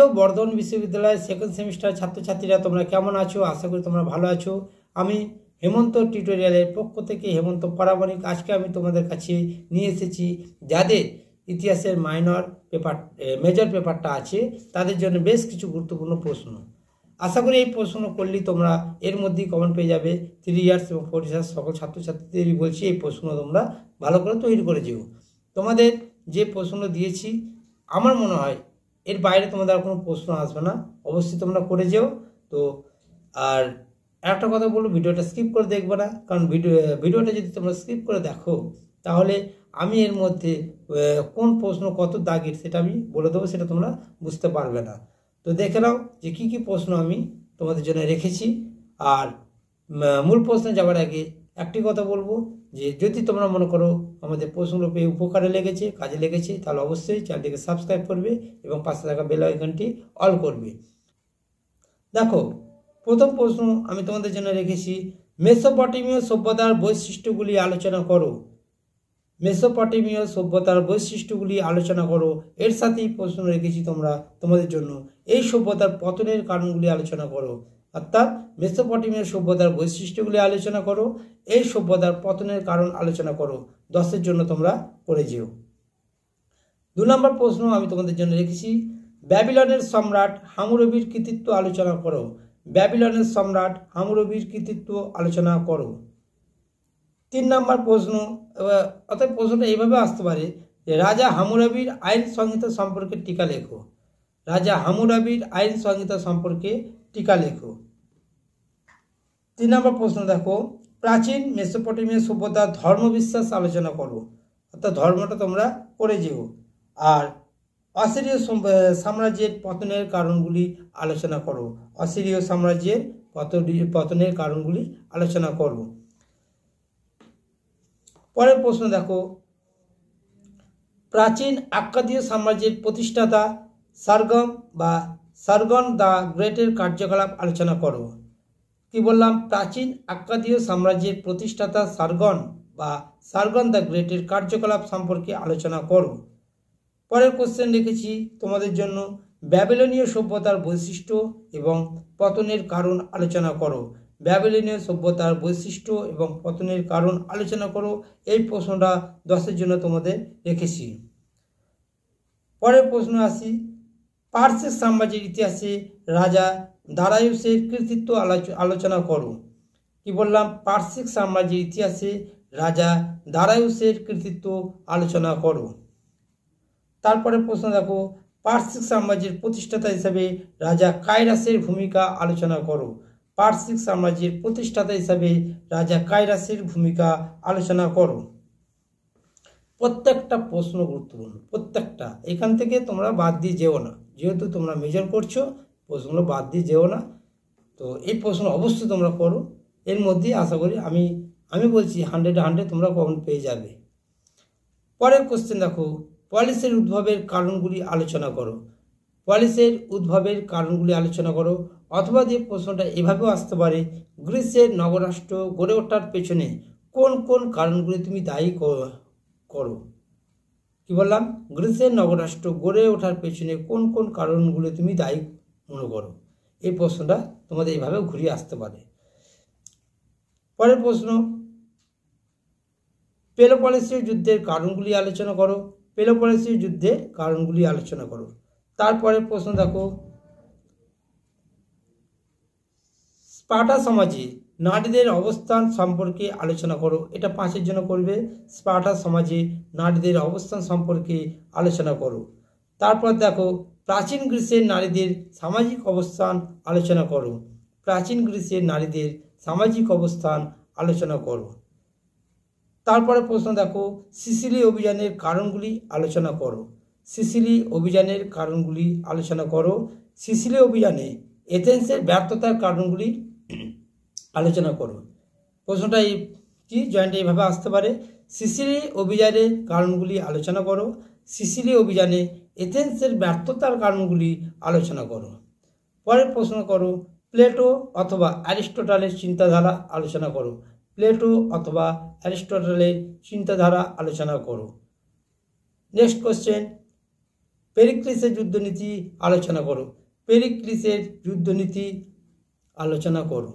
প্রিয় বর্ধমান বিশ্ববিদ্যালয়ের second semester ছাত্রছাত্রীরা তোমরা কেমন আছো? আশা করি তোমরা ভালো আছো। আমি হেমন্ত টিউটোরিয়ালের পক্ষ থেকে হেমন্ত পারামানিক আজকে আমি তোমাদের কাছে নিয়ে এসেছি যাদের ইতিহাসের মেজর পেপারটা আছে তাদের জন্য বেশ কিছু গুরুত্বপূর্ণ প্রশ্ন। আশা করি এই প্রশ্ন করলেই তোমরা এর মধ্যেই কমেন্ট পেয়ে যাবে। 3 ইয়ার্স এবং 4 ইয়ার্স সকল ছাত্রছাত্রীদেরই বলছি এই প্রশ্ন তোমরা ভালো করে তৈরি করে যেও। তোমাদের যে প্রশ্ন দিয়েছি আমার মনে হয় এর বাইরে তোমাদের আর কোনো প্রশ্ন আসবে না, অবশ্যই তোমরা করে যেও। তো আর একটা কথা বলবো, ভিডিওটা স্কিপ করে দেখবে না, কারণ ভিডিওটা যদি তোমরা স্কিপ করে দেখো তাহলে আমি এর মধ্যে কোন প্রশ্ন কত দাগের সেটা আমি বলে দেবো, সেটা তোমরা বুঝতে পারবে না। তো দেখে নাও যে কী কী প্রশ্ন আমি তোমাদের জন্য রেখেছি। আর মূল প্রশ্নে যাওয়ার আগে একটি কথা বলবো যে যদি তোমরা মনে করো আমাদের প্রশ্নগুলো পেয়ে উপকারে লেগেছে, কাজে লেগেছে, তাহলে অবশ্যই চ্যানেলটিকে সাবস্ক্রাইব করবে এবং পাশে থাকা বেল আইকনটি অল করবে। দেখো, প্রথম প্রশ্ন আমি তোমাদের জন্য রেখেছি, মেসোপটেমীয় সভ্যতার বৈশিষ্ট্যগুলি আলোচনা করো। মেসোপটেমীয় সভ্যতার বৈশিষ্ট্যগুলি আলোচনা করো। এর সাথেই প্রশ্ন রেখেছি তোমাদের জন্য, এই সভ্যতার পতনের কারণগুলি আলোচনা করো। অর্থাৎ মেসোপটেমীয় সভ্যতার বৈশিষ্ট্যগুলি আলোচনা করো, এই সভ্যতার পতনের কারণ আলোচনা করো। 10-এর জন্য তোমরা করে যেও। 2 নম্বর প্রশ্ন আমি তোমাদের জন্য রেখেছি, ব্যাবিলনের সম্রাট হামুরবির কৃতিত্ব আলোচনা করো। ব্যাবিলনের সম্রাট হামুরবির কৃতিত্ব আলোচনা করো। 3 নম্বর প্রশ্ন, অর্থাৎ প্রশ্নটা এইভাবে আসতে পারে যে রাজা হামুরাবির আইন সংহিতা সম্পর্কে টিকা লেখো। রাজা হামুরাবির আইন সংহিতা সম্পর্কে টিকা লেখো। 3 নম্বর প্রশ্ন দেখো, প্রাচীন মেসোপটেমীয় সভ্যতার ধর্মবিশ্বাস আলোচনা করো। অর্থাৎ ধর্মটা তোমরা করে যেও। আর অসিরীয় সাম্রাজ্যের পতনের কারণগুলি আলোচনা করো। অসিরীয় সাম্রাজ্যের পতনের কারণগুলি আলোচনা করো। পরের প্রশ্ন দেখো, প্রাচীন আক্কাদীয় সাম্রাজ্যের প্রতিষ্ঠাতা সার্গন দ্য গ্রেটের কার্যকলাপ আলোচনা করো। কি বললাম? প্রাচীন আক্কাদীয় সাম্রাজ্যের প্রতিষ্ঠাতা সার্গন দ্য গ্রেটের কার্যকলাপ সম্পর্কে আলোচনা করো। পরের কোশ্চেন রেখেছি তোমাদের জন্য, ব্যাবিলনীয় সভ্যতার বৈশিষ্ট্য এবং পতনের কারণ আলোচনা করো। ব্যাবিলনীয় সভ্যতার বৈশিষ্ট্য এবং পতনের কারণ আলোচনা করো। এই প্রশ্নটা 10-এর জন্য তোমাদের রেখেছি। পরের প্রশ্ন আসি, পারস্য সাম্রাজ্যের ইতিহাসে রাজা দারায়ুসের কৃতিত্ব আলোচনা করো। কি বললাম? পারস্য সাম্রাজ্যের ইতিহাসে রাজা দারায়ুসের কৃতিত্ব আলোচনা করো। তারপরে প্রশ্ন দেখো, পারস্য সাম্রাজ্যের প্রতিষ্ঠাতা হিসাবে রাজা কাইরাসের ভূমিকা আলোচনা করো। পারস্য সাম্রাজ্যের প্রতিষ্ঠাতা হিসাবে রাজা কাইরাসের ভূমিকা আলোচনা করো। প্রত্যেকটা প্রশ্ন গুরুত্বপূর্ণ, প্রত্যেকটা। এখান থেকে তোমরা বাদ দিয়ে যেও না, যেহেতু তোমরা মেজর করছো, প্রশ্নগুলো বাদ দিয়ে যেও না। তো এই প্রশ্ন অবশ্যই তোমরা করো। এর মধ্যে আশা করি আমি বলছি 100 তোমরা কমেন্ট পেয়ে যাবে। পরের কোশ্চেন দেখো, পলিসের উদ্ভবের কারণগুলি আলোচনা করো। পলিসের উদ্ভবের কারণগুলি আলোচনা করো। অথবা যে প্রশ্নটা এভাবেও আসতে পারে, গ্রিসের নবরাষ্ট্র গড়ে ওঠার পেছনে কোন কোন কারণগুলি তুমি দায়ী করো। কি বললাম? গ্রিসের নবরাষ্ট্র গড়ে ওঠার পেছনে কোন কোন কারণগুলি তুমি দায়ী মনে করো। এই প্রশ্নটা তোমাদের এইভাবে ঘুরিয়ে আসতে পারে। পরের প্রশ্ন, পেলোপনেসীয় যুদ্ধের কারণগুলি আলোচনা করো। পেলোপনেসীয় যুদ্ধের কারণগুলি আলোচনা করো। তারপরে প্রশ্ন দেখো, স্পার্টা সমাজে নারীদের অবস্থান সম্পর্কে আলোচনা করো। এটা 5-এর জন্য করবে। স্পার্টা সমাজে নারীদের অবস্থান সম্পর্কে আলোচনা করো। তারপর দেখো, প্রাচীন গ্রীসের নারীদের সামাজিক অবস্থান আলোচনা করো। প্রাচীন গ্রীসের নারীদের সামাজিক অবস্থান আলোচনা করো। তারপরে প্রশ্ন দেখো, সিসিলি অভিযানের কারণগুলি আলোচনা করো। সিসিলি অভিযানের কারণগুলি আলোচনা করো। সিসিলি অভিযানে এথেন্সের ব্যর্থতার কারণগুলি আলোচনা করো। প্রশ্নটা কি জয়েন্ট এইভাবে আসতে পারে, সিসিলি অভিযানের কারণগুলি আলোচনা করো। সিসিলি অভিযানে এথেন্সের ব্যর্থতার কারণগুলি আলোচনা করো। পরের প্রশ্ন করো, প্লেটো অথবা অ্যারিস্টটলের চিন্তাধারা আলোচনা করো। প্লেটো অথবা অ্যারিস্টটলের চিন্তাধারা আলোচনা করো। নেক্সট কোশ্চেন, পেরিক্লিসের যুদ্ধনীতি আলোচনা করো। পেরিক্লিসের যুদ্ধনীতি আলোচনা করো।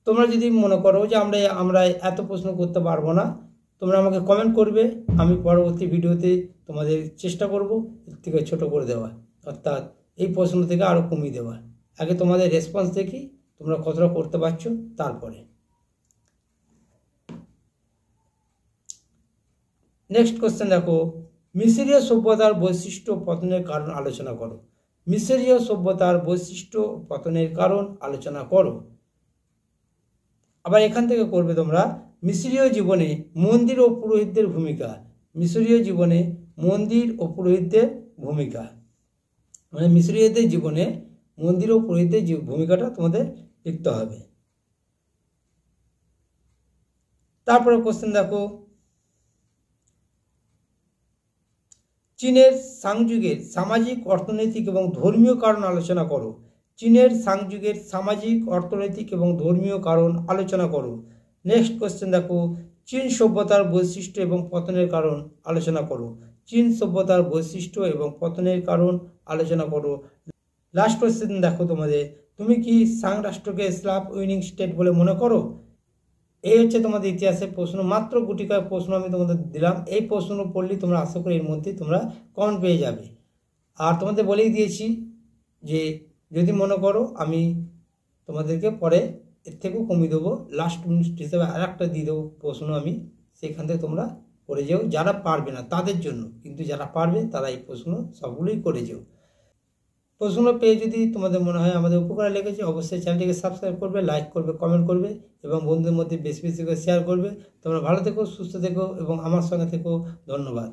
তোমরা যদি মনে করো যে আমরা এত প্রশ্ন করতে পারবো না, তোমরা আমাকে কমেন্ট করবে, আমি পরবর্তী ভিডিওতে তোমাদের চেষ্টা করব এর থেকে ছোট করে দেওয়া, অর্থাৎ এই প্রশ্ন থেকে আরও কমিয়ে দেওয়া। আগে তোমাদের রেসপন্স দেখি তোমরা কতটা করতে পারছো, তারপরে। নেক্সট কোশ্চেন দেখো, মিশরীয় সভ্যতার বৈশিষ্ট্য পতনের কারণ আলোচনা করো। মিশরীয় সভ্যতার বৈশিষ্ট্য পতনের কারণ আলোচনা করো। আবার এখান থেকে করবে তোমরা মিশরীয় জীবনে মন্দির ও পুরোহিতদের ভূমিকা। মিশরীয় জীবনে মন্দির ও পুরোহিতদের ভূমিকা, মানে মিশরীয়দের জীবনে মন্দির ও পুরোহিতদের ভূমিকাটা তোমাদের লিখতে হবে। তারপরে কোশ্চেন দেখো, চীনের সাং যুগের সামাজিক, অর্থনৈতিক এবং ধর্মীয় কারণ আলোচনা করো। চীনের সাং যুগের সামাজিক, অর্থনৈতিক এবং ধর্মীয় কারণ আলোচনা করো। নেক্সট কোশ্চেন দেখো, চীন সভ্যতার বৈশিষ্ট্য এবং পতনের কারণ আলোচনা করো। চীন সভ্যতার বৈশিষ্ট্য এবং পতনের কারণ আলোচনা করো। লাস্ট কোশ্চেন দেখো তোমাদের, তুমি কি সাং রাষ্ট্রকে স্লাভ উইনিং স্টেট বলে মনে করো? এই হচ্ছে তোমাদের ইতিহাসের প্রশ্ন। মাত্র গুটি কয়েক প্রশ্ন আমি তোমাদের দিলাম। এই প্রশ্ন পড়লেই তোমরা আশা করি এর মধ্যে তোমরা কমন পেয়ে যাবে। আর তোমাদের বলেই দিয়েছি যে যদি মনে করো আমি তোমাদেরকে পরে এর থেকেও কমিয়ে দেবো, লাস্ট মিনিট হিসেবে আর একটা দিয়ে দেবো প্রশ্ন আমি, সেখান থেকে তোমরা করে যেও। যারা পারবে না তাদের জন্য, কিন্তু যারা পারবে তারা এই প্রশ্ন সবগুলোই করে যেও। প্রশ্নগুলো পেয়ে যদি তোমাদের মনে হয় আমাদের উপকারে লেগেছে, অবশ্যই চ্যানেলটিকে সাবস্ক্রাইব করবে, লাইক করবে, কমেন্ট করবে এবং বন্ধুদের মধ্যে বেশি বেশি করে শেয়ার করবে। তোমরা ভালো থেকো, সুস্থ থেকো এবং আমার সঙ্গে থেকো। ধন্যবাদ।